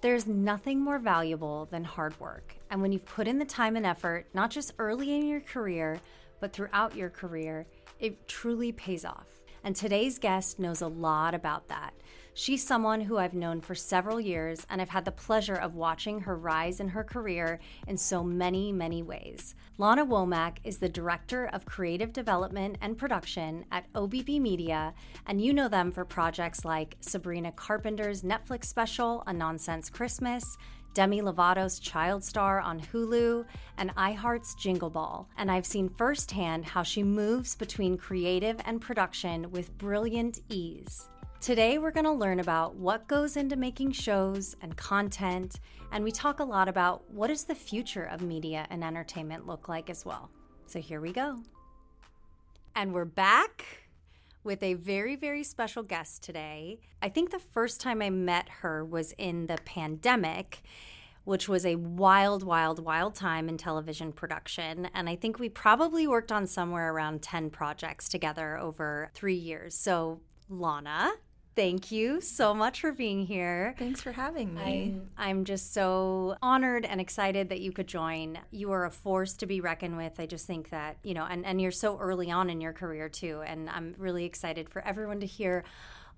There's nothing more valuable than hard work. And when you've put in the time and effort, not just early in your career, but throughout your career, it truly pays off. And today's guest knows a lot about that. She's someone who I've known for several years, and I've had the pleasure of watching her rise in her career in so many, many ways. Lana Womack is the Director of Creative Development and Production at OBB Media, and you know them for projects like Sabrina Carpenter's Netflix special, A Nonsense Christmas, Demi Lovato's Child Star on Hulu, and iHeart's Jingle Ball. And I've seen firsthand how she moves between creative and production with brilliant ease. Today, we're going to learn about what goes into making shows and content, and we talk a lot about what does the future of media and entertainment look like as well. So here we go. And we're back with a very, very special guest today. I think the first time I met her was in the pandemic, which was a wild, wild, wild time in television production. And I think we probably worked on somewhere around 10 projects together over 3 years. So Lana, thank you so much for being here. Thanks for having me. I'm just so honored and excited that you could join. You are a force to be reckoned with. I just think that, and you're so early on in your career too. And I'm really excited for everyone to hear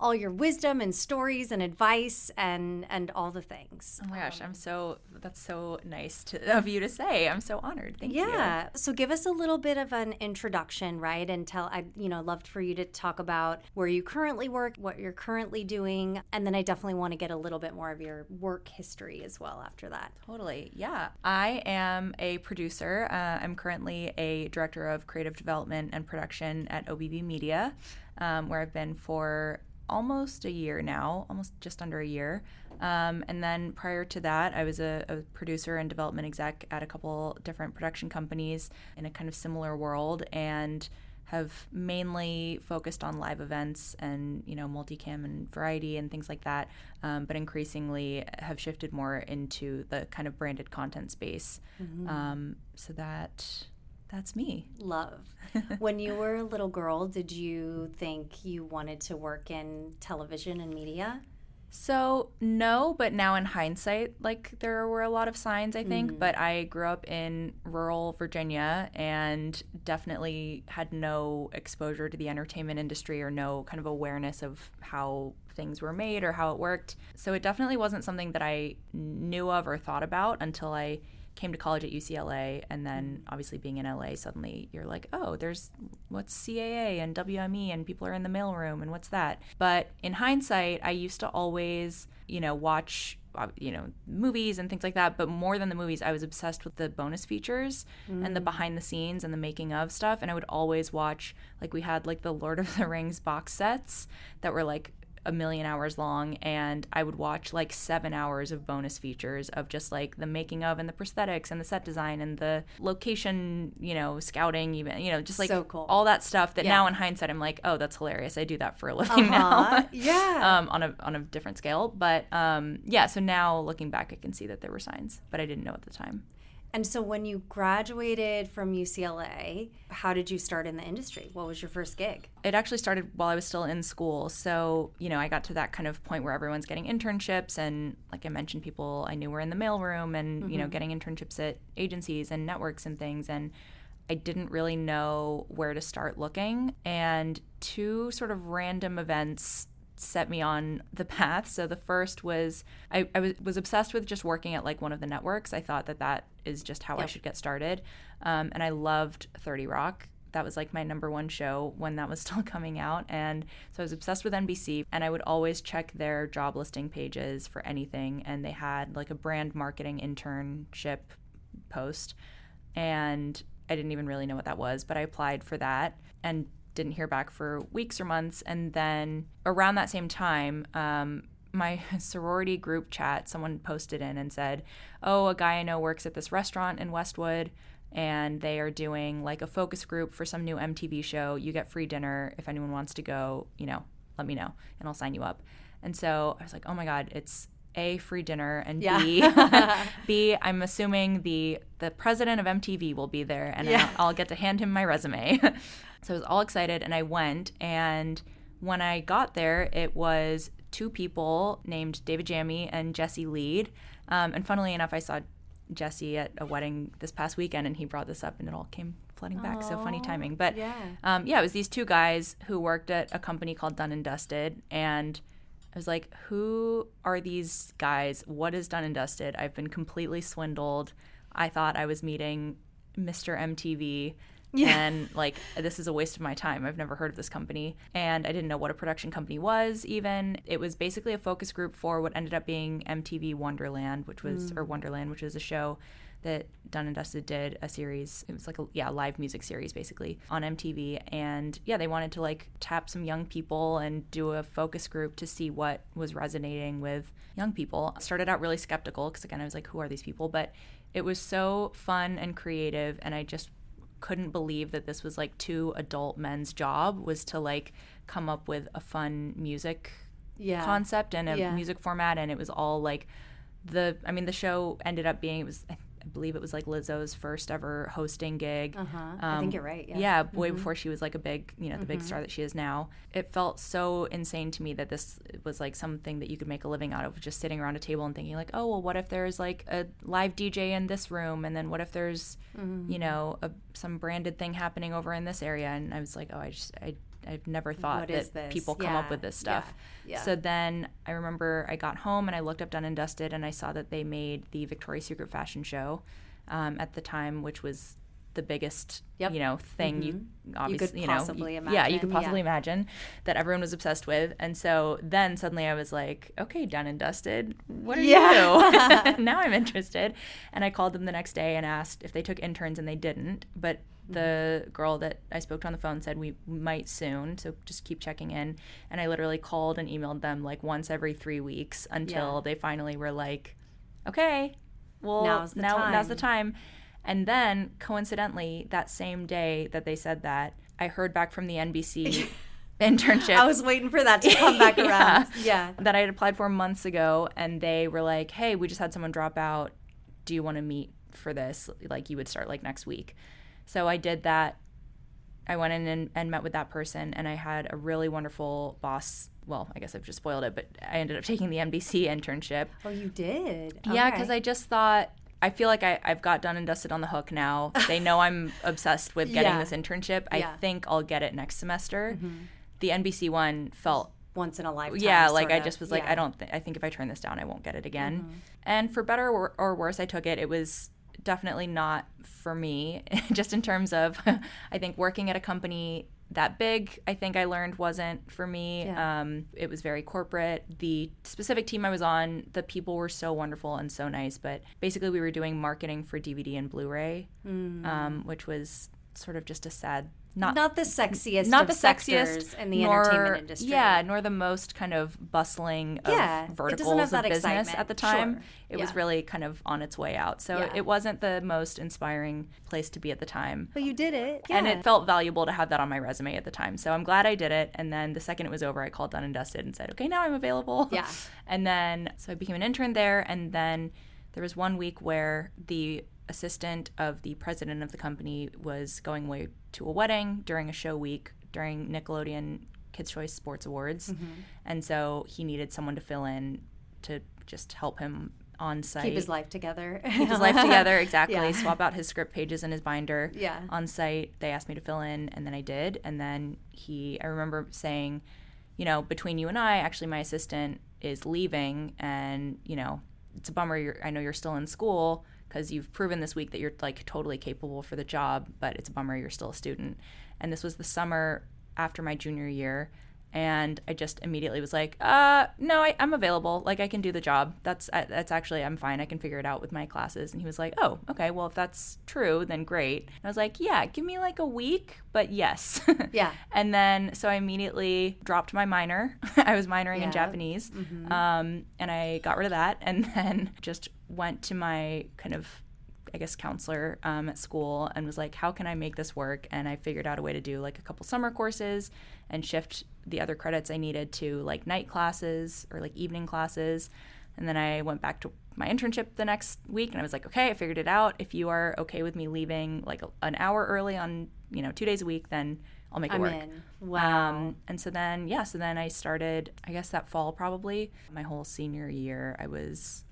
all your wisdom and stories and advice and all the things. Oh my gosh, that's so nice of you to say. I'm so honored. Thank you. Yeah. So give us a little bit of an introduction, right? And I'd loved for you to talk about where you currently work, what you're currently doing. And then I definitely want to get a little bit more of your work history as well after that. Totally. Yeah. I am a producer. I'm currently a Director of Creative Development and Production at OBB Media, where I've been for almost a year now, almost just under a year. And then prior to that, I was a producer and development exec at a couple different production companies in a kind of similar world, and have mainly focused on live events and, multicam and variety and things like that, but increasingly have shifted more into the kind of branded content space. Mm-hmm. So that's me. Love. When you were a little girl, did you think you wanted to work in television and media? So no, but now in hindsight, there were a lot of signs, I think. But I grew up in rural Virginia and definitely had no exposure to the entertainment industry or no kind of awareness of how things were made or how it worked. So it definitely wasn't something that I knew of or thought about until I came to college at UCLA, and then obviously being in LA, suddenly you're like, oh, there's what's CAA and WME, and people are in the mailroom, and what's that? But in hindsight, I used to always, watch, movies and things like that. But more than the movies, I was obsessed with the bonus features and the behind the scenes and the making of stuff. And I would always watch, we had the Lord of the Rings box sets that were 1 million hours long, and I would watch 7 hours of bonus features of just the making of and the prosthetics and the set design and the location, scouting, even, just so cool. All that stuff that now in hindsight I'm like, oh, that's hilarious. I do that for a living now. Yeah. on a different scale. But so now looking back, I can see that there were signs, but I didn't know at the time. And so when you graduated from UCLA, how did you start in the industry? What was your first gig? It actually started while I was still in school. So, I got to that kind of point where everyone's getting internships. And like I mentioned, people I knew were in the mailroom and, getting internships at agencies and networks and things. And I didn't really know where to start looking. And 2 sort of random events set me on the path. So the first was I was obsessed with just working at one of the networks. I thought that is just how I should get started. And I loved 30 Rock. That was my number one show when that was still coming out. And so I was obsessed with NBC, and I would always check their job listing pages for anything. And they had a brand marketing internship post. And I didn't even really know what that was, but I applied for that and didn't hear back for weeks or months. And then around that same time, my sorority group chat, someone posted in and said, oh, a guy I know works at this restaurant in Westwood, and they are doing a focus group for some new MTV show. You get free dinner. If anyone wants to go, let me know and I'll sign you up. And so I was like, oh my God, it's A, free dinner, and B, I'm assuming the president of MTV will be there, and I'll get to hand him my resume. So I was all excited, and I went, and when I got there, it was two people named David Jammy and Jesse Lead. And funnily enough, I saw Jesse at a wedding this past weekend, and he brought this up, and it all came flooding back. So funny timing. But it was these two guys who worked at a company called Dun & Dusted, and I was like, who are these guys? What is Dun & Dusted? I've been completely swindled. I thought I was meeting Mr. MTV. And like, this is a waste of my time. I've never heard of this company. And I didn't know what a production company was even. It was basically a focus group for what ended up being MTV Wonderland, which was a show that Dun & Dusted did a series. It was like a live music series basically on MTV. And they wanted to like tap some young people and do a focus group to see what was resonating with young people. I started out really skeptical because again, I was like, who are these people? But it was so fun and creative, and I just couldn't believe that this was like two adult men's job was to like come up with a fun music concept and a music format. And it was all like the show ended up being, I believe it was like Lizzo's first ever hosting gig. I think you're right. Way before she was like a big, the big star that she is now. It felt so insane to me that this was like something that you could make a living out of, just sitting around a table and thinking like, oh, well, what if there's like a live DJ in this room, and then what if there's, some branded thing happening over in this area? And I was like, oh, I've never thought that people come up with this stuff. So then I remember I got home and I looked up Dun & Dusted, and I saw that they made the Victoria's Secret fashion show at the time, which was the biggest thing you obviously could possibly imagine. You could possibly imagine that everyone was obsessed with. And so then suddenly I was like, okay, Dun & Dusted, what are you? Now I'm interested. And I called them the next day and asked if they took interns, and they didn't. But the girl that I spoke to on the phone said we might soon, so just keep checking in. And I literally called and emailed them like once every 3 weeks until they finally were like, okay, well, now's the time. And then, coincidentally, that same day that they said that, I heard back from the NBC internship. I was waiting for that to come back around. That I had applied for months ago, and they were like, hey, we just had someone drop out. Do you want to meet for this? Like, you would start like next week. So I did that. I went in and met with that person, and I had a really wonderful boss. Well, I guess I've just spoiled it, but I ended up taking the NBC internship. Oh, you did? Yeah, because I just thought, I feel like I've got Dun & Dusted on the hook now. They know I'm obsessed with getting this internship. I think I'll get it next semester. The NBC one felt once in a lifetime. Yeah, like I just was like, I think if I turn this down, I won't get it again. And for better or worse, I took it. It was definitely not for me, just in terms of, I think working at a company that big, I think I learned wasn't for me. It was very corporate. The specific team I was on, the people were so wonderful and so nice, but basically we were doing marketing for DVD and Blu-ray, which was sort of just a sad, not the sexiest sectors in the entertainment industry. Yeah, nor the most kind of bustling of verticals of business excitement at the time. Sure. It was really kind of on its way out. So it wasn't the most inspiring place to be at the time. But you did it. And it felt valuable to have that on my resume at the time. So I'm glad I did it. And then the second it was over, I called Dun & Dusted and said, okay, now I'm available. Yeah. And then, so I became an intern there. And then there was 1 week where the assistant of the president of the company was going away to a wedding during a show week during Nickelodeon Kids' Choice Sports Awards. And so he needed someone to fill in to just help him on site. Keep his life together. Exactly. Swap out his script pages in his binder on site. They asked me to fill in, and then I did. And then I remember saying, between you and I, actually my assistant is leaving, and, it's a bummer. I know you're still in school, because you've proven this week that you're like totally capable for the job, but it's a bummer you're still a student. And this was the summer after my junior year, and I just immediately was like, no, I'm available. Like, I can do the job. That's actually, I'm fine. I can figure it out with my classes. And he was like, oh, okay, well, if that's true, then great. And I was like, yeah, give me like a week, but yes. Yeah. And then, so I immediately dropped my minor. I was minoring in Japanese, and I got rid of that, and then just went to my kind of, I guess, counselor at school and was like, how can I make this work? And I figured out a way to do like a couple summer courses and shift the other credits I needed to like night classes or like evening classes. And then I went back to my internship the next week, and I was like, okay, I figured it out. If you are okay with me leaving like an hour early on, 2 days a week, then I'll make it work. In. Wow. And so then I started, I guess that fall probably, my whole senior year, I was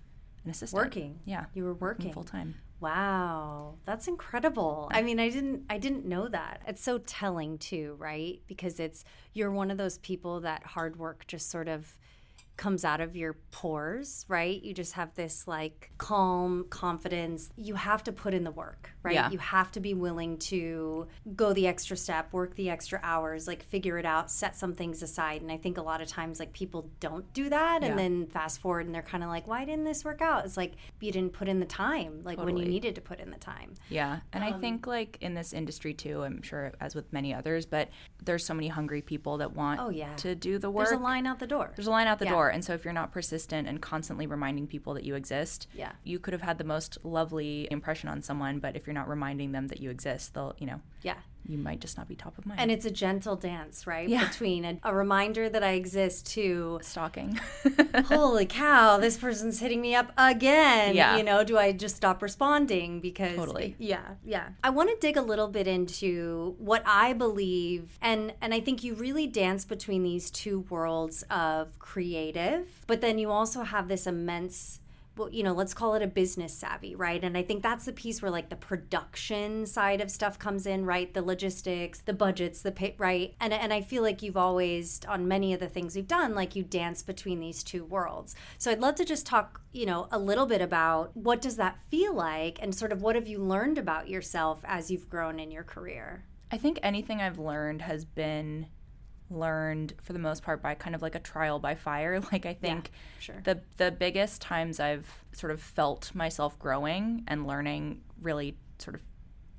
an assistant. Working. Yeah. You were working. Full time. Wow. That's incredible. I mean, I didn't know that. It's so telling too, right? Because you're one of those people that hard work just sort of comes out of your pores, right? You just have this like calm confidence. You have to put in the work, right? Yeah. You have to be willing to go the extra step, work the extra hours, like figure it out, set some things aside. And I think a lot of times like people don't do that and then fast forward and they're kind of like, why didn't this work out? It's like you didn't put in the time, like when you needed to put in the time. Yeah. And I think like in this industry too, I'm sure as with many others, but there's so many hungry people that want to do the work. There's a line out the door. door. And so if you're not persistent and constantly reminding people that you exist, you could have had the most lovely impression on someone, but if you're not reminding them that you exist, they'll, you might just not be top of mind. And it's a gentle dance, right? Yeah. Between a reminder that I exist to stalking. Holy cow, this person's hitting me up again. Yeah. Do I just stop responding? Because totally. Yeah. I want to dig a little bit into what I believe, and I think you really dance between these two worlds of creative, but then you also have this immense, well, let's call it a business savvy, right? And I think that's the piece where like the production side of stuff comes in, right? The logistics, the budgets, the pay, right? And I feel like you've always, on many of the things we've done, like you dance between these two worlds. So I'd love to just talk, a little bit about what does that feel like and sort of what have you learned about yourself as you've grown in your career? I think anything I've learned has been learned for the most part by kind of like a trial by fire. Like I think the biggest times I've sort of felt myself growing and learning really sort of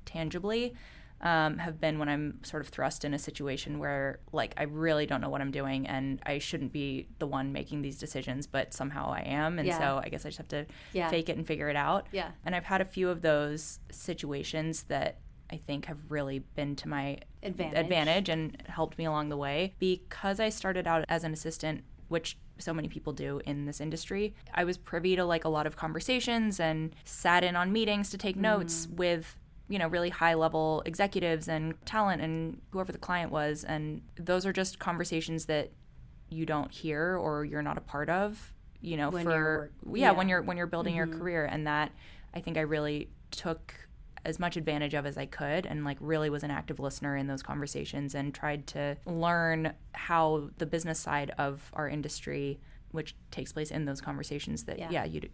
tangibly have been when I'm sort of thrust in a situation where like I really don't know what I'm doing and I shouldn't be the one making these decisions, but somehow I am. And so I guess I just have to fake it and figure it out. Yeah. And I've had a few of those situations that I think have really been to my advantage and helped me along the way. Because I started out as an assistant, which so many people do in this industry, I was privy to like a lot of conversations and sat in on meetings to take notes with, really high level executives and talent and whoever the client was. And those are just conversations that you don't hear or you're not a part of, when you're building your career. And that I think I really took as much advantage of as I could and like really was an active listener in those conversations and tried to learn how the business side of our industry, which takes place in those conversations that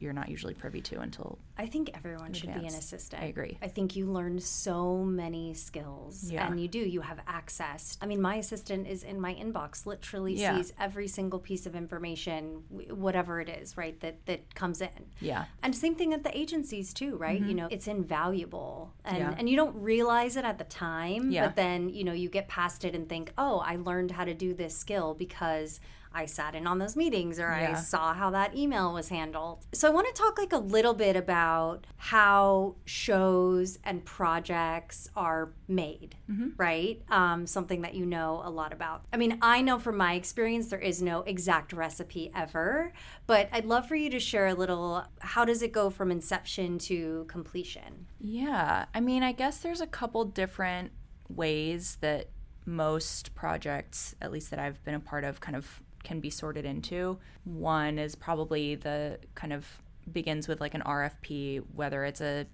you're not usually privy to until I think everyone should be an assistant. I agree. I think you learn so many skills and you have access. I mean, my assistant is in my inbox, literally sees every single piece of information, whatever it is, right, that comes in. Yeah. And same thing at the agencies too, right? It's invaluable and you don't realize it at the time, but then, you get past it and think, oh, I learned how to do this skill because I sat in on those meetings or I saw how that email was handled. So I want to talk like a little bit about how shows and projects are made, right? Something that you know a lot about. I mean, I know from my experience there is no exact recipe ever, but I'd love for you to share a little, how does it go from inception to completion? Yeah, I mean, I guess there's a couple different ways that most projects, at least that I've been a part of, kind of can be sorted into. One is probably the kind of begins with like an RFP, whether it's a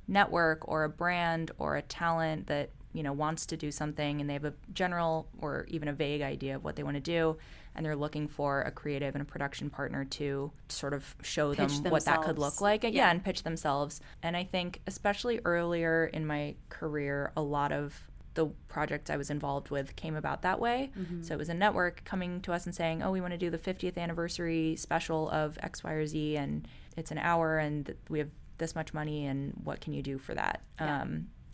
network or a brand or a talent that, wants to do something and they have a general or even a vague idea of what they want to do. And they're looking for a creative and a production partner to sort of show them what that could look like. And pitch themselves. And I think especially earlier in my career, a lot of the projects I was involved with came about that way. So it was a network coming to us and saying, oh, we want to do the 50th anniversary special of X, Y, or Z, and it's an hour, and we have this much money, and what can you do for that?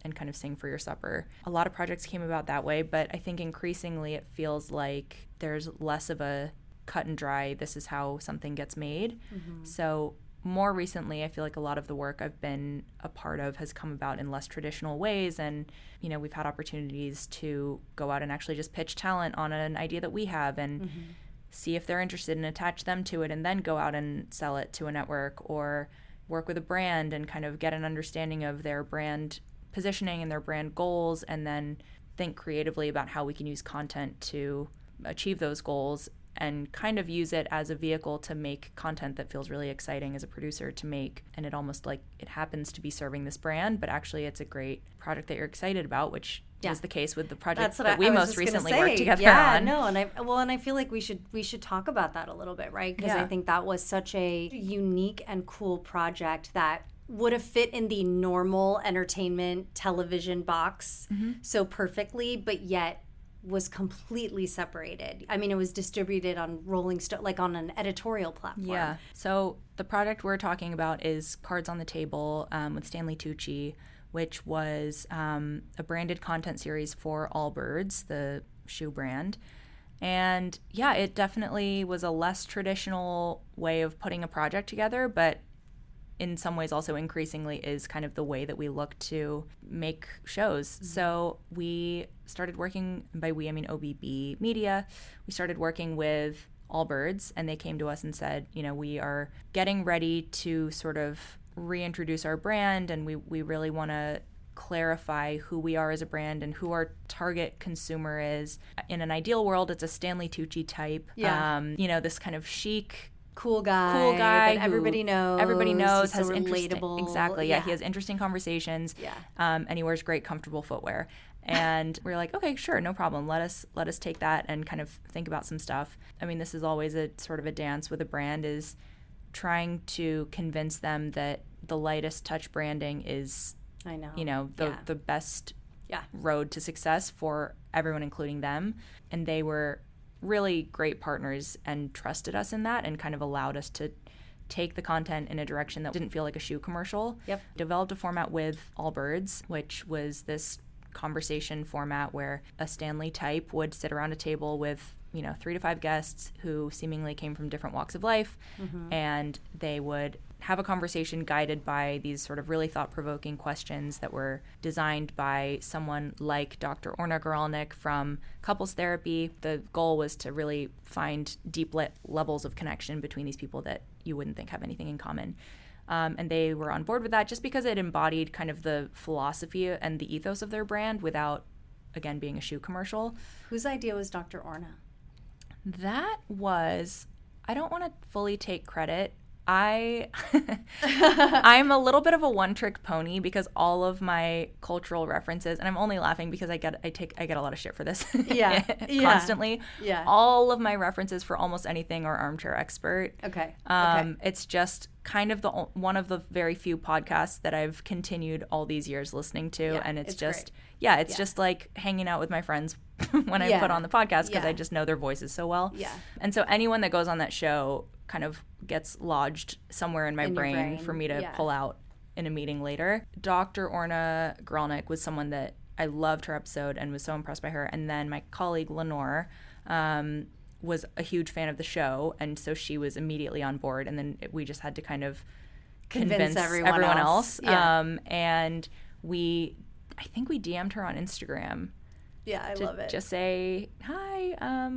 And kind of sing for your supper. A lot of projects came about that way, but I think increasingly it feels like there's less of a cut and dry, this is how something gets made. So more recently, I feel like a lot of the work I've been a part of has come about in less traditional ways. And, we've had opportunities to go out and actually just pitch talent on an idea that we have and see if they're interested and attach them to it and then go out and sell it to a network, or work with a brand and kind of get an understanding of their brand positioning and their brand goals, and then think creatively about how we can use content to achieve those goals, and kind of use it as a vehicle to make content that feels really exciting as a producer to make. And it almost like it happens to be serving this brand, but actually it's a great project that you're excited about, which is the case with the project that we most recently worked together on. No, and I feel like we should talk about that a little bit, right? Because I think that was such a unique and cool project that would have fit in the normal entertainment television box so perfectly, but yet was completely separated. I mean, it was distributed on Rolling Stone, like on an editorial platform. Yeah. So the project we're talking about is Cards on the Table with Stanley Tucci, which was a branded content series for Allbirds, the shoe brand. And yeah, it definitely was a less traditional way of putting a project together, but in some ways also increasingly is kind of the way that we look to make shows. So we started working, by we I mean OBB Media, we started working with Allbirds, and they came to us and said, you know, we are getting ready to sort of reintroduce our brand, and we really want to clarify who we are as a brand and who our target consumer is. In an ideal world, it's a Stanley Tucci type, you know, this kind of chic, cool guy that everybody knows. Everybody knows, has so relatable. Exactly. Yeah, he has interesting conversations. Yeah. And he wears great, comfortable footwear. And we're like, okay, sure, no problem. Let us take that and kind of think about some stuff. I mean, this is always a sort of a dance with a brand, is trying to convince them that the lightest touch branding is, you know, the best road to success for everyone, including them. And they were really great partners and trusted us in that, and kind of allowed us to take the content in a direction that didn't feel like a shoe commercial. Developed a format with Allbirds, which was this conversation format where a Stanley type would sit around a table with, you know, 3 to 5 guests who seemingly came from different walks of life, and they would have a conversation guided by these sort of really thought-provoking questions that were designed by someone like Dr. Orna Guralnick from couples therapy. The goal was to really find deep levels of connection between these people that you wouldn't think have anything in common. And they were on board with that just because it embodied kind of the philosophy and the ethos of their brand without, again, being a shoe commercial. Whose idea was Dr. Orna? That was, I don't want to fully take credit. I'm a little bit of a one-trick pony because all of my cultural references, and I'm only laughing because I get a lot of shit for this constantly. All of my references for almost anything are Armchair Expert. It's just kind of one of the very few podcasts that I've continued all these years listening to, and it's just just like hanging out with my friends when I put on the podcast because I just know their voices so well. And so anyone that goes on that show kind of gets lodged somewhere in my brain for me to pull out in a meeting later. Dr. Orna Guralnick was someone that I loved her episode and was so impressed by her. And then my colleague Lenore was a huge fan of the show, and so she was immediately on board. And then we just had to kind of convince everyone else. And I think we DM'd her on Instagram. I love it. Just say, hi,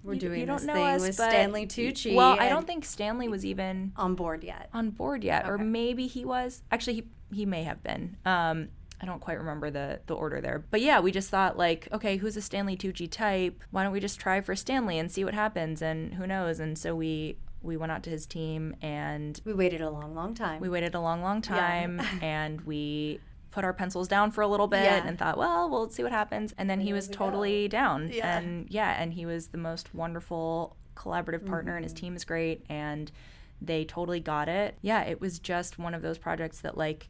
we're doing this thing us, with Stanley Tucci. Well, I don't think Stanley was even on board yet. Okay. Or maybe he was. Actually, he may have been. I don't quite remember the order there. But yeah, we just thought like, okay, who's a Stanley Tucci type? Why don't we just try for Stanley and see what happens, and who knows? And so we went out to his team, and we waited a long time. And we put our pencils down for a little bit and thought, well, we'll see what happens. And then he was totally down. And he was the most wonderful collaborative partner, and his team is great, and they totally got it. Yeah, it was just one of those projects that like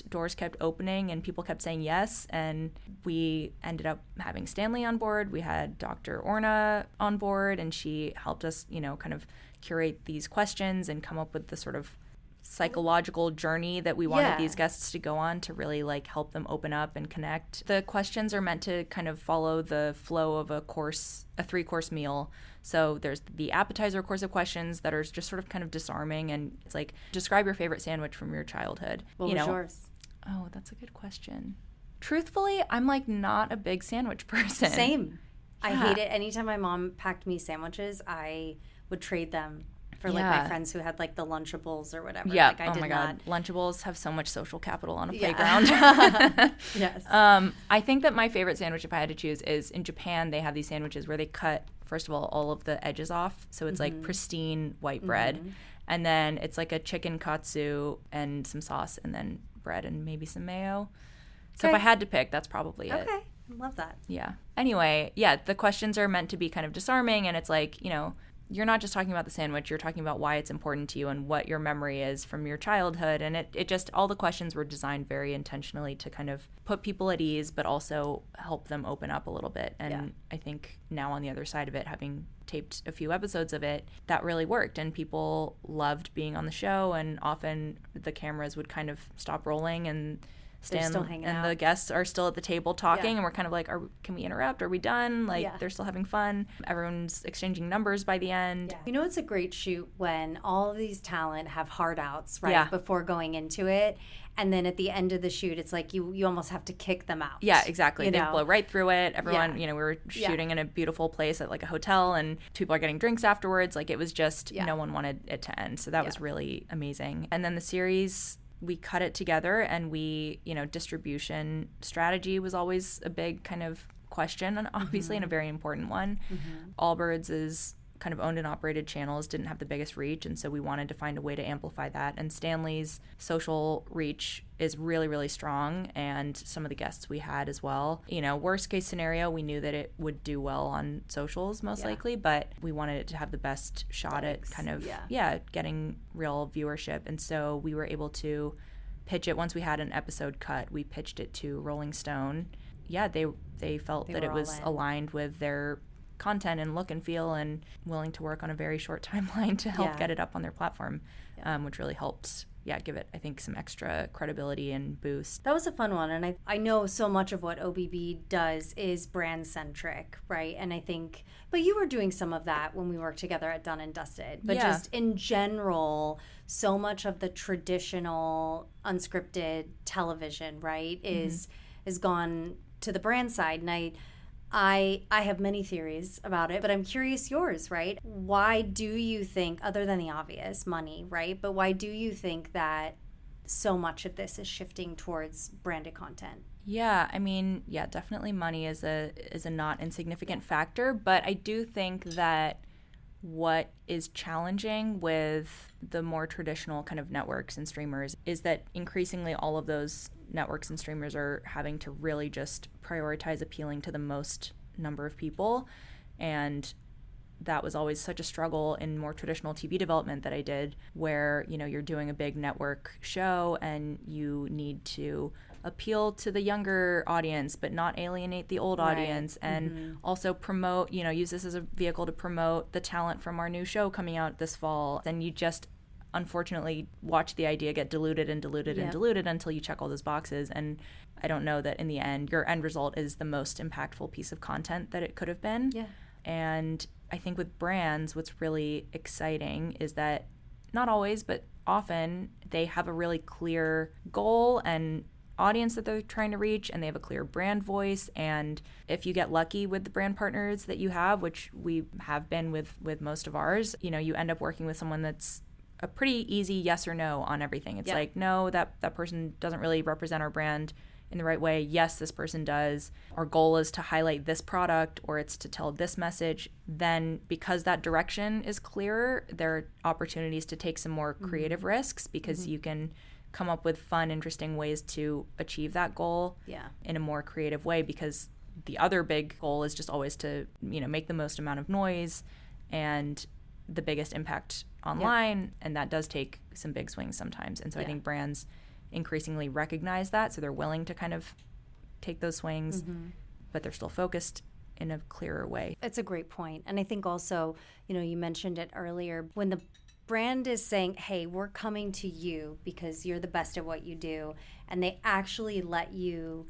doors kept opening and people kept saying yes, and we ended up having Stanley on board. We had Dr. Orna on board, and she helped us, you know, kind of curate these questions and come up with the sort of psychological journey that we wanted these guests to go on to really like help them open up and connect. The questions are meant to kind of follow the flow of a 3-course meal. So there's the appetizer course of questions that are just sort of kind of disarming, and it's like, describe your favorite sandwich from your childhood. What was yours? Oh, that's a good question. Truthfully, I'm like not a big sandwich person. Same. I hate it. Anytime my mom packed me sandwiches, I would trade them for like my friends who had like the Lunchables or whatever. Yeah. Like, I did my not. God. Lunchables have so much social capital on a playground. Yes. I think that my favorite sandwich, if I had to choose, is in Japan. They have these sandwiches where they cut, first of all of the edges off. So it's like pristine white bread. And then it's like a chicken katsu and some sauce and then bread and maybe some mayo. So if I had to pick, that's probably it. Okay. Love that. Yeah. Anyway, the questions are meant to be kind of disarming, and it's like, you're not just talking about the sandwich, you're talking about why it's important to you and what your memory is from your childhood. And it just, all the questions were designed very intentionally to kind of put people at ease, but also help them open up a little bit. And I think now on the other side of it, having taped a few episodes of it, that really worked. And people loved being on the show, and often the cameras would kind of stop rolling and Stan and the guests are still at the table talking, and we're kind of like, can we interrupt? Are we done? Like, they're still having fun. Everyone's exchanging numbers by the end. Yeah. It's a great shoot when all of these talent have hard outs, right, before going into it. And then at the end of the shoot, it's like you almost have to kick them out. Yeah, exactly. They blow right through it. Everyone, we were shooting in a beautiful place at like a hotel, and people are getting drinks afterwards. Like, it was just, no one wanted it to end. So that was really amazing. And then the series, we cut it together, and we, distribution strategy was always a big kind of question, and obviously and a very important one. Allbirds is kind of owned and operated channels, didn't have the biggest reach, and so we wanted to find a way to amplify that. And Stanley's social reach is really, really strong, and some of the guests we had as well. Worst case scenario, we knew that it would do well on socials most likely, but we wanted it to have the best shot at kind of getting real viewership. And so we were able to pitch it. Once we had an episode cut, we pitched it to Rolling Stone. They felt that it was aligned with their content and look and feel, and willing to work on a very short timeline to help get it up on their platform, which really helped give it, I think, some extra credibility and boost. That was a fun one, and I know so much of what OBB does is brand centric, right? And I think, but you were doing some of that when we worked together at Done and Dusted, but just in general, so much of the traditional unscripted television, right, is gone to the brand side. And I have many theories about it, but I'm curious yours, right? Why do you think, other than the obvious, money, right? But why do you think that so much of this is shifting towards branded content? Yeah, definitely money is a not insignificant factor, but I do think that what is challenging with the more traditional kind of networks and streamers is that increasingly all of those networks and streamers are having to really just prioritize appealing to the most number of people. And that was always such a struggle in more traditional TV development that I did, where, you're doing a big network show and you need to appeal to the younger audience but not alienate the old audience, and also promote, use this as a vehicle to promote the talent from our new show coming out this fall. Then you just unfortunately watch the idea get diluted and diluted and diluted until you check all those boxes. And I don't know that in the end your end result is the most impactful piece of content that it could have been. And I think with brands, what's really exciting is that not always, but often they have a really clear goal and audience that they're trying to reach, and they have a clear brand voice. And if you get lucky with the brand partners that you have, which we have been with most of ours, you end up working with someone that's a pretty easy yes or no on everything. It's like, no, that person doesn't really represent our brand in the right way. Yes, this person does. Our goal is to highlight this product, or it's to tell this message. Then because that direction is clearer, there are opportunities to take some more creative risks, because you can come up with fun, interesting ways to achieve that goal in a more creative way, because the other big goal is just always to, make the most amount of noise and the biggest impact online, and that does take some big swings sometimes. And so I think brands increasingly recognize that, so they're willing to kind of take those swings, but they're still focused in a clearer way. It's a great point. And I think also, you mentioned it earlier, when the brand is saying, hey, we're coming to you because you're the best at what you do, and they actually let you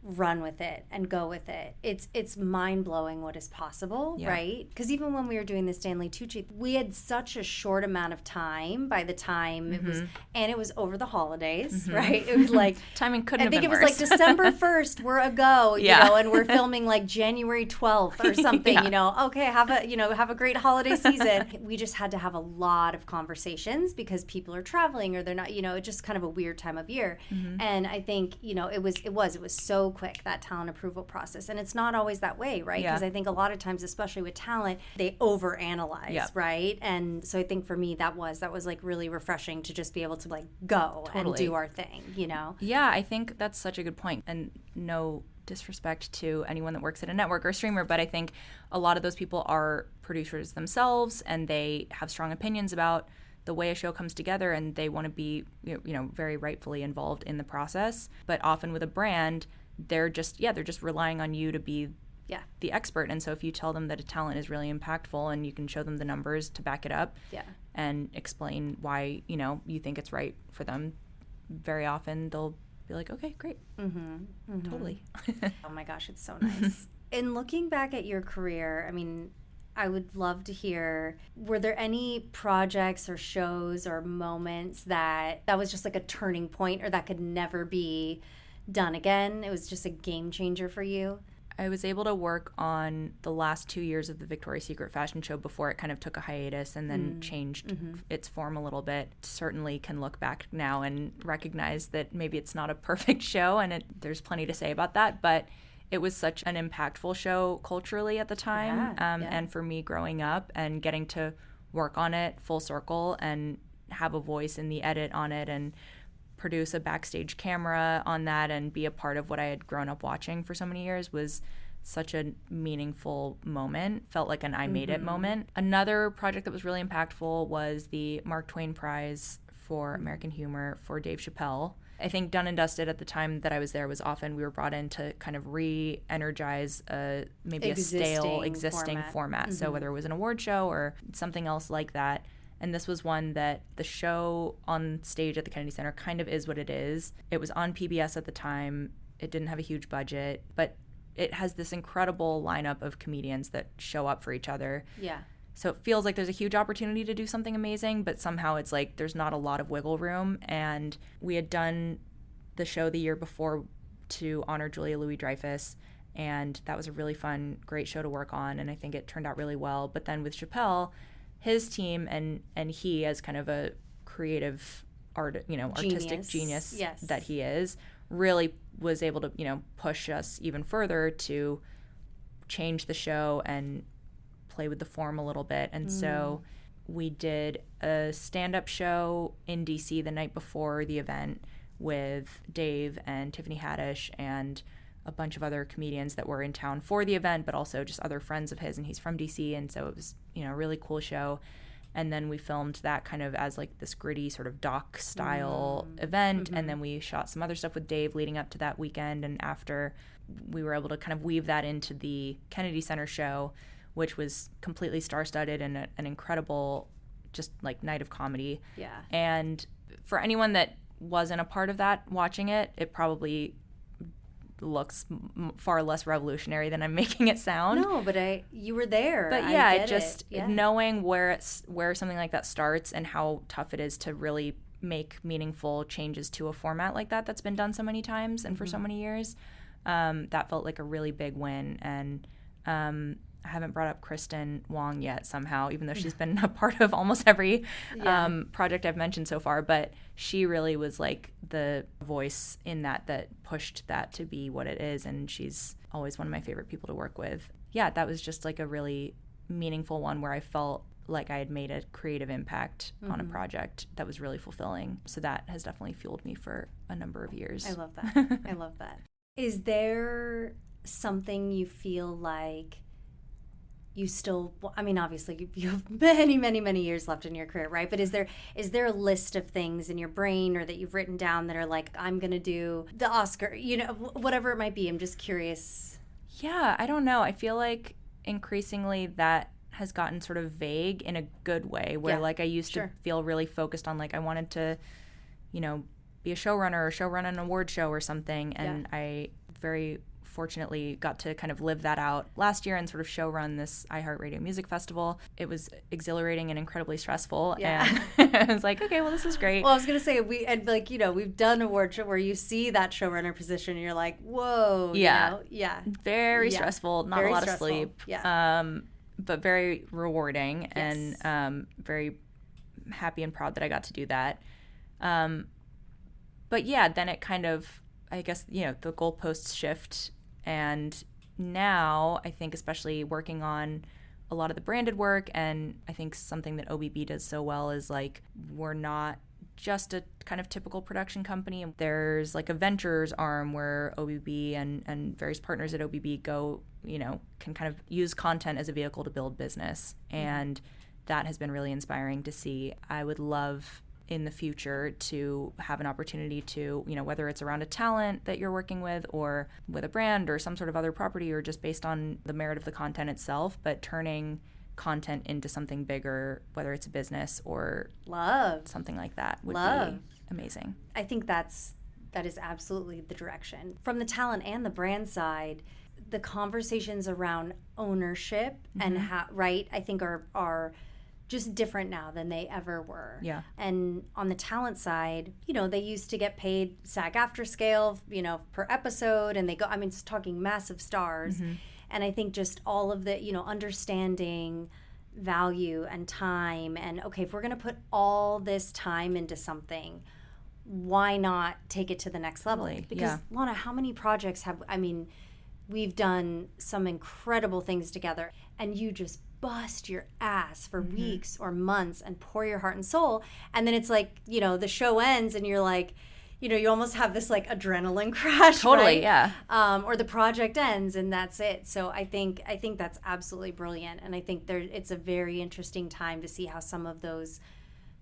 run with it and go with it. It's mind-blowing what is possible, right? Because even when we were doing the Stanley Tucci, we had such a short amount of time by the time it was, and it was over the holidays, right? It was like timing couldn't have been worse. I think it was like December 1st, we're a go, you know, and we're filming like January 12th or something, you know. Okay, have a great holiday season. We just had to have a lot of conversations because people are traveling or they're not, you know, it's just kind of a weird time of year. And I think, you know, it was so quick, that talent approval process. And it's not always that way, right? Because I think a lot of times, especially with talent, they overanalyze, right? And so I think for me, that was like really refreshing to just be able to like go and do our thing, you know? Yeah, I think that's such a good point. And no disrespect to anyone that works at a network or streamer, but I think a lot of those people are producers themselves and they have strong opinions about the way a show comes together and they want to be, you know, very rightfully involved in the process. But often with a brand, they're just relying on you to be the expert. And so if you tell them that a talent is really impactful and you can show them the numbers to back it up and explain why, you know, you think it's right for them, very often they'll be like, okay, great. Totally. Oh my gosh, it's so nice. In looking back at your career, I mean, I would love to hear, were there any projects or shows or moments that was just like a turning point or that could never be done again? It was just a game changer for you? I was able to work on the last 2 years of the Victoria's Secret fashion show before it kind of took a hiatus and then changed its form a little bit. Certainly can look back now and recognize that maybe it's not a perfect show and there's plenty to say about that, but it was such an impactful show culturally at the time. And for me growing up and getting to work on it full circle and have a voice in the edit on it and produce a backstage camera on that and be a part of what I had grown up watching for so many years was such a meaningful moment. Felt like an I made it moment. Another project that was really impactful was the Mark Twain Prize for American Humor for Dave Chappelle. I think done and dusted at the time that I was there was often we were brought in to kind of re-energize maybe a stale existing format. So whether it was an award show or something else like that. And this was one that the show on stage at the Kennedy Center kind of is what it is. It was on PBS at the time. It didn't have a huge budget, but it has this incredible lineup of comedians that show up for each other. Yeah. So it feels like there's a huge opportunity to do something amazing, but somehow it's like there's not a lot of wiggle room. And we had done the show the year before to honor Julia Louis-Dreyfus, and that was a really fun, great show to work on, and I think it turned out really well. But then with Chappelle, his team and he as kind of a creative artistic genius that he is, really was able to, you know, push us even further to change the show and play with the form a little bit. And so we did a stand-up show in DC the night before the event with Dave and Tiffany Haddish and a bunch of other comedians that were in town for the event, but also just other friends of his, and he's from DC, and so it was, you know, a really cool show. And then we filmed that kind of as like this gritty sort of doc style event, and then we shot some other stuff with Dave leading up to that weekend, and after we were able to kind of weave that into the Kennedy Center show, which was completely star-studded and an incredible just like night of comedy. Yeah. And for anyone that wasn't a part of that watching it, it probably looks far less revolutionary than I'm making it sound. No, but you were there. But yeah, knowing where something like that starts and how tough it is to really make meaningful changes to a format like that that's been done so many times and for so many years, that felt like a really big win. And I haven't brought up Kristen Wong yet somehow, even though she's been a part of almost every project I've mentioned so far. But she really was like the voice in that pushed that to be what it is. And she's always one of my favorite people to work with. Yeah, that was just like a really meaningful one where I felt like I had made a creative impact on a project that was really fulfilling. So that has definitely fueled me for a number of years. I love that. I love that. Is there something you feel like you still, I mean, obviously you have many, many, many years left in your career, right? But is there a list of things in your brain or that you've written down that are like, I'm going to do the Oscar, you know, whatever it might be? I'm just curious. Yeah, I don't know. I feel like increasingly that has gotten sort of vague in a good way, where like I used to feel really focused on like I wanted to, you know, be a showrunner or showrun an award show or something. And I very fortunately got to kind of live that out last year and sort of show run this iHeartRadio Music Festival. It was exhilarating and incredibly stressful. Yeah. And I was like, okay, well, this is great. Well, I was going to say, we've done award show where you see that showrunner position and you're like, whoa. Yeah. You know? Yeah. Very stressful, not very a lot stressful. of sleep. Yeah. But very rewarding Yes. and very happy and proud that I got to do that. But yeah, then it kind of, I guess, the goalposts shift. And now I think especially working on a lot of the branded work, and I think something that OBB does so well is like we're not just a kind of typical production company. There's like a ventures arm where OBB and various partners at OBB go, can kind of use content as a vehicle to build business. And that has been really inspiring to see. I would love in the future to have an opportunity to, whether it's around a talent that you're working with or with a brand or some sort of other property or just based on the merit of the content itself, but turning content into something bigger, whether it's a business or something like that would be amazing. I think that is absolutely the direction. From the talent and the brand side, the conversations around ownership and how, right, I think are just different now than they ever were. Yeah. And on the talent side, they used to get paid SAG-AFTRA scale, per episode, and it's talking massive stars. And I think just all of the, understanding value and time and, okay, if we're going to put all this time into something, why not take it to the next level? Because Lana, how many projects we've done some incredible things together, and you just bust your ass for weeks or months and pour your heart and soul, and then it's like, the show ends and you're like, you almost have this like adrenaline crash. Totally, right? yeah. Or the project ends and that's it. So I think that's absolutely brilliant, and I think it's a very interesting time to see how some of those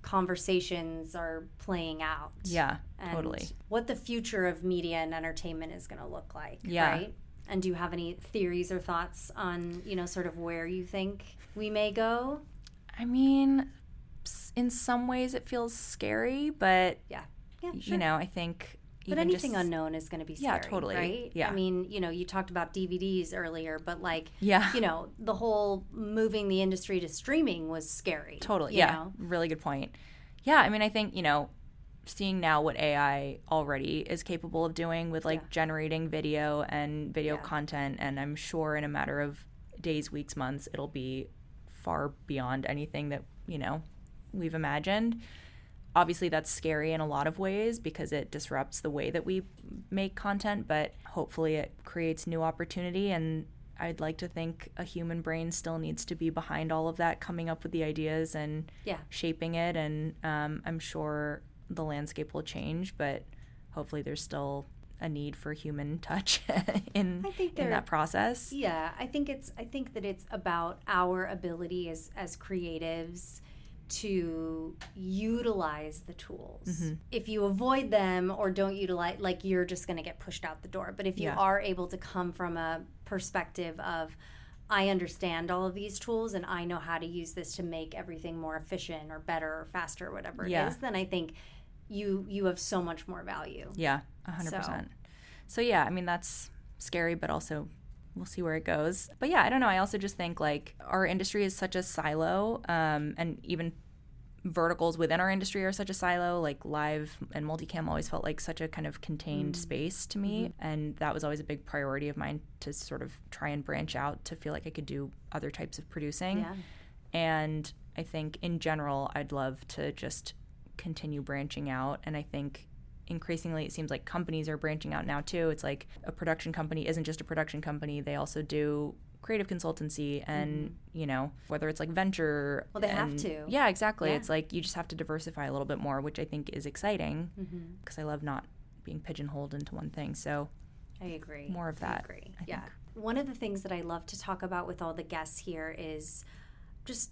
conversations are playing out. Yeah, and totally. What the future of media and entertainment is going to look like. Yeah. Right? And do you have any theories or thoughts on, sort of where you think we may go? In some ways it feels scary, but yeah, sure. I think but anything unknown is going to be scary. Yeah, totally. Right? Yeah. You talked about DVDs earlier, but yeah. The whole moving the industry to streaming was scary. Totally. Yeah. Really good point. Yeah. I think, seeing now what AI already is capable of doing with generating video and video content, and I'm sure in a matter of days, weeks, months, it'll be far beyond anything that, we've imagined. Obviously that's scary in a lot of ways because it disrupts the way that we make content, but hopefully it creates new opportunity, and I'd like to think a human brain still needs to be behind all of that, coming up with the ideas and shaping it, and I'm sure the landscape will change, but hopefully there's still a need for human touch in that process. Yeah, I think that it's about our ability as creatives to utilize the tools. If you avoid them or don't utilize, you're just going to get pushed out the door. But if you are able to come from a perspective of, I understand all of these tools and I know how to use this to make everything more efficient or better or faster or whatever it is, then I think you have so much more value. Yeah, 100%. So yeah, that's scary, but also we'll see where it goes. But yeah, I don't know. I also just think our industry is such a silo, and even verticals within our industry are such a silo. Live and multicam always felt like such a kind of contained space to me, and that was always a big priority of mine, to sort of try and branch out to feel like I could do other types of producing. Yeah. And I think in general, I'd love to just continue branching out, and I think increasingly it seems like companies are branching out now too. It's like a production company isn't just a production company, they also do creative consultancy and whether it's venture, they have to. Yeah, exactly. It's you just have to diversify a little bit more, which I think is exciting because I love not being pigeonholed into one thing. So I agree. More of that. I agree. Yeah. One of the things that I love to talk about with all the guests here is just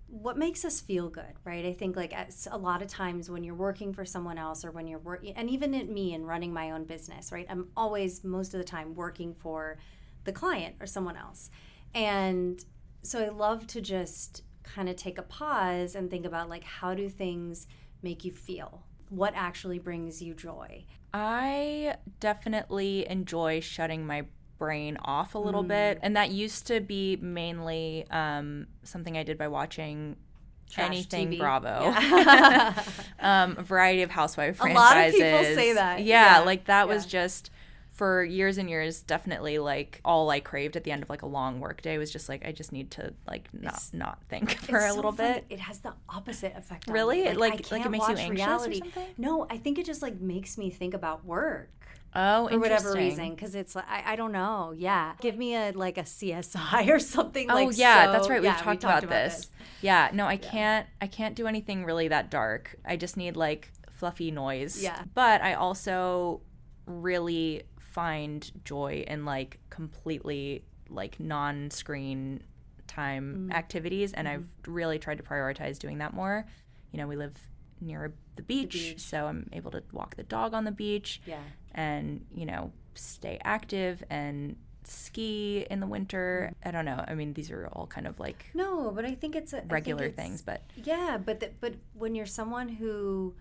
what makes us feel good, right? I think a lot of times when you're working for someone else, or when you're working, and even at me in running my own business, right? I'm always, most of the time, working for the client or someone else. And so I love to just kind of take a pause and think about how do things make you feel? What actually brings you joy? I definitely enjoy shutting my brain off a little bit. And that used to be mainly something I did by watching Trash anything TV. Bravo. Yeah. A variety of housewife franchises. A lot of people say that. Yeah, like that was just for years and years definitely like all I craved at the end of like a long work day was just like I just need to like not think for a little bit. It has the opposite effect on Really? me. Like I it can't makes you watch anxious reality. or something? No, I think it just like makes me think about work. Oh, for whatever interesting. reason, because it's like I don't know. Yeah, give me a CSI or something. Oh like yeah, so, that's right. We've yeah, talked about this. Yeah, no, I can't do anything really that dark. I just need like fluffy noise. Yeah. But I also really find joy in like completely like non-screen time activities, and I've really tried to prioritize doing that more. You know, we live near the beach, so I'm able to walk the dog on the beach. Yeah. And, you know, stay active and ski in the winter. I don't know. I mean, these are all kind of like no, but I think it's regular things, but yeah, but when you're someone who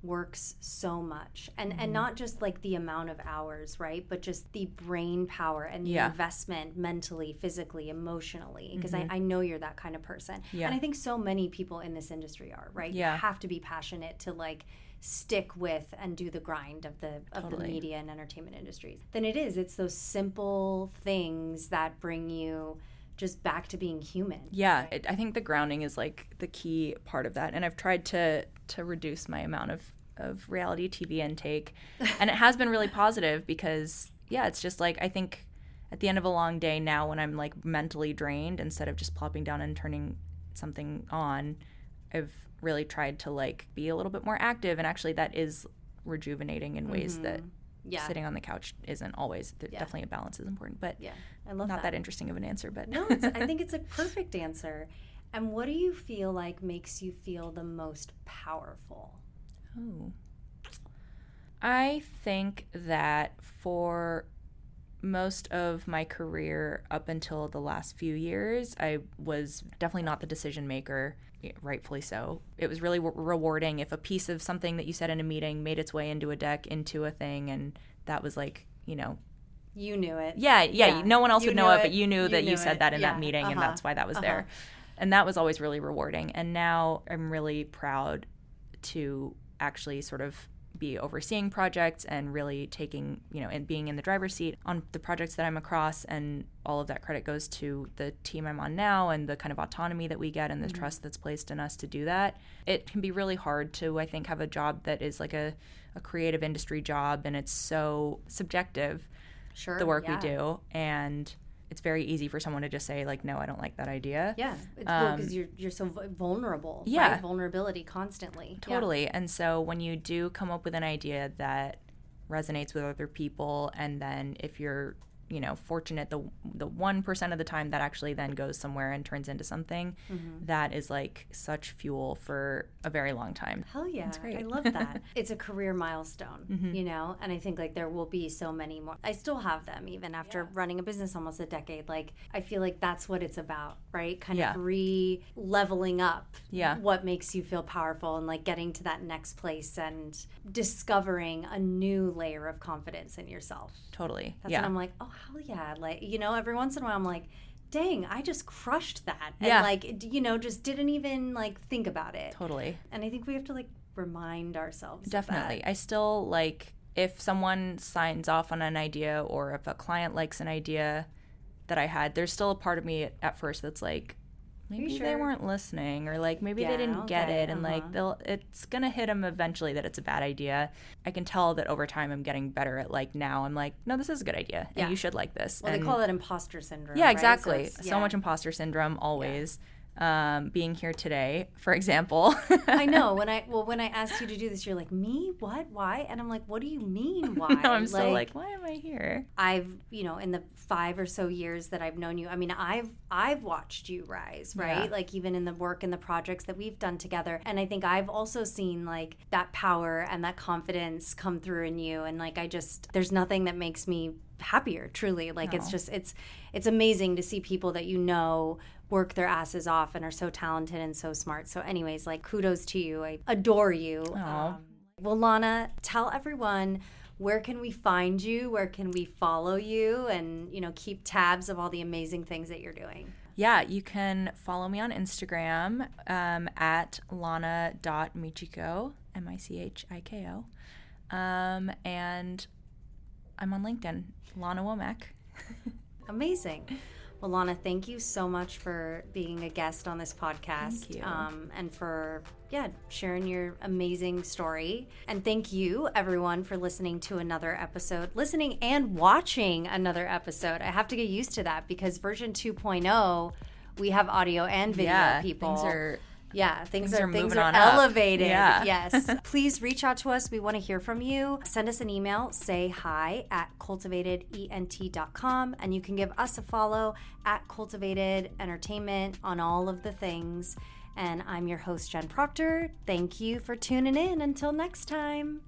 works so much and not just like the amount of hours, right, but just the brain power and the investment mentally, physically, emotionally, because I know you're that kind of person. And I think so many people in this industry are, right? You have to be passionate to like stick with and do the grind of the media and entertainment industries. Then it's those simple things that bring you just back to being human. Yeah, I think the grounding is like the key part of that. And I've tried to reduce my amount of reality TV intake. And it has been really positive because, yeah, it's just like I think at the end of a long day now when I'm like mentally drained, instead of just plopping down and turning something on, I've really tried to like be a little bit more active. And actually that is rejuvenating in ways that sitting on the couch isn't always. Definitely a balance is important, but I love not that interesting of an answer. But no, I think it's a perfect answer. And what do you feel like makes you feel the most powerful? Oh, I think that for most of my career up until the last few years, I was definitely not the decision maker, rightfully so. It was really rewarding if a piece of something that you said in a meeting made its way into a deck, into a thing, and that was like, you know, you knew it. Yeah. No one else would know it, but you knew that you knew said it. that in that meeting, and that's why that was there. And that was always really rewarding. And now I'm really proud to actually sort of be overseeing projects and really taking, you know, and being in the driver's seat on the projects that I'm across. And all of that credit goes to the team I'm on now and the kind of autonomy that we get and the trust that's placed in us to do that. It can be really hard to, I think, have a job that is like a creative industry job, and it's so subjective, the work we do. And it's very easy for someone to just say, like, no, I don't like that idea. Yeah, it's cool because you're so vulnerable. Yeah. Right? Vulnerability constantly. Totally. Yeah. And so when you do come up with an idea that resonates with other people, and then if you're, you know, fortunate, the 1% of the time that actually then goes somewhere and turns into something, that is like such fuel for a very long time. Hell yeah. That's great. I love that. It's a career milestone, you know, and I think like there will be so many more. I still have them even after running a business almost a decade. Like I feel like that's what it's about, right? Kind of re-leveling up what makes you feel powerful and like getting to that next place and discovering a new layer of confidence in yourself. Totally. That's when I'm like, oh, hell yeah. Like, you know, every once in a while I'm like, dang, I just crushed that. And like, you know, just didn't even like think about it. Totally. And I think we have to like remind ourselves Definitely. of that. I still like, if someone signs off on an idea or if a client likes an idea that I had, there's still a part of me at first that's like, maybe they weren't listening, or like maybe they didn't get it, and like it's gonna hit them eventually that it's a bad idea. I can tell that over time I'm getting better at like, now I'm like, no, this is a good idea and you should like this. Well, and they call that imposter syndrome. Yeah, right? exactly. So much imposter syndrome always. Being here today, for example. I know. When I asked you to do this, you're like, me? What? Why? And I'm like, what do you mean, why? No, I'm still like, why am I here? I've, you know, in the 5 or so years that I've known you, I mean, I've watched you rise, right? Yeah. Like even in the work and the projects that we've done together. And I think I've also seen like that power and that confidence come through in you. And like, there's nothing that makes me happier, truly. Like it's just, it's amazing to see people that you know work their asses off and are so talented and so smart. So anyways, like kudos to you. I adore you. Well, Lana, tell everyone, where can we find you? Where can we follow you and, keep tabs of all the amazing things that you're doing? Yeah, you can follow me on Instagram at lana.michiko, Michiko. And I'm on LinkedIn, Lana Womack. Amazing. Well, Lana, thank you so much for being a guest on this podcast. Thank you. And for, sharing your amazing story. And thank you, everyone, for listening to another episode, listening and watching another episode. I have to get used to that because version 2.0, we have audio and video, people. Things are elevated. Yeah. Yes. Please reach out to us. We want to hear from you. Send us an email. Say hi at cultivatedent.com. And you can give us a follow at Cultivated Entertainment on all of the things. And I'm your host, Jen Proctor. Thank you for tuning in. Until next time.